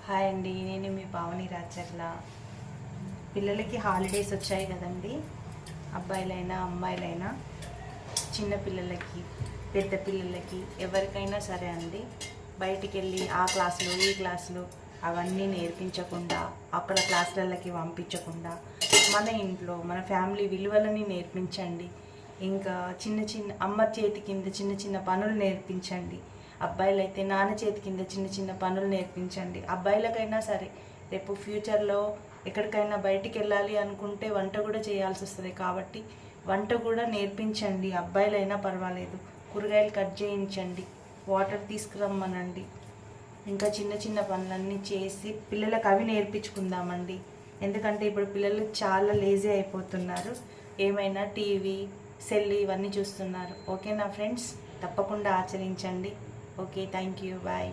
Hi అండి, నేను మీ పావని రాచర్ల. పిల్లలకి హాలిడేస్ వచ్చాయి కదండి. అబ్బాయిలైనా అమ్మాయిలైనా, చిన్న పిల్లలకి పెద్ద పిల్లలకి ఎవరికైనా సరే అండి, బయటికి వెళ్ళి ఆ క్లాసులు ఈ క్లాసులు అవన్నీ నేర్పించకుండా, అక్కడ క్లాసులకి పంపించకుండా మన ఇంట్లో మన ఫ్యామిలీ విలువలని నేర్పించండి. ఇంకా చిన్న చిన్న అమ్మ చేతి కింద చిన్న చిన్న పనులు నేర్పించండి. అబ్బాయిలైతే నాన్న చేతి కింద చిన్న చిన్న పనులు నేర్పించండి. అబ్బాయిలకైనా సరే రేపు ఫ్యూచర్లో ఎక్కడికైనా బయటికి వెళ్ళాలి అనుకుంటే వంట కూడా చేయాల్సి వస్తుంది, కాబట్టి వంట కూడా నేర్పించండి. అబ్బాయిలైనా పర్వాలేదు, కూరగాయలు కట్ చేయించండి, వాటర్ తీసుకురమ్మనండి. ఇంకా చిన్న చిన్న పనులన్నీ చేసి పిల్లలకు అవి నేర్పించుకుందామండి. ఎందుకంటే ఇప్పుడు పిల్లలు చాలా లేజీ అయిపోతున్నారు, ఏమైనా టీవీ సెల్ ఇవన్నీ చూస్తున్నారు. ఓకేనా ఫ్రెండ్స్, తప్పకుండా ఆచరించండి. Okay, thank you, bye.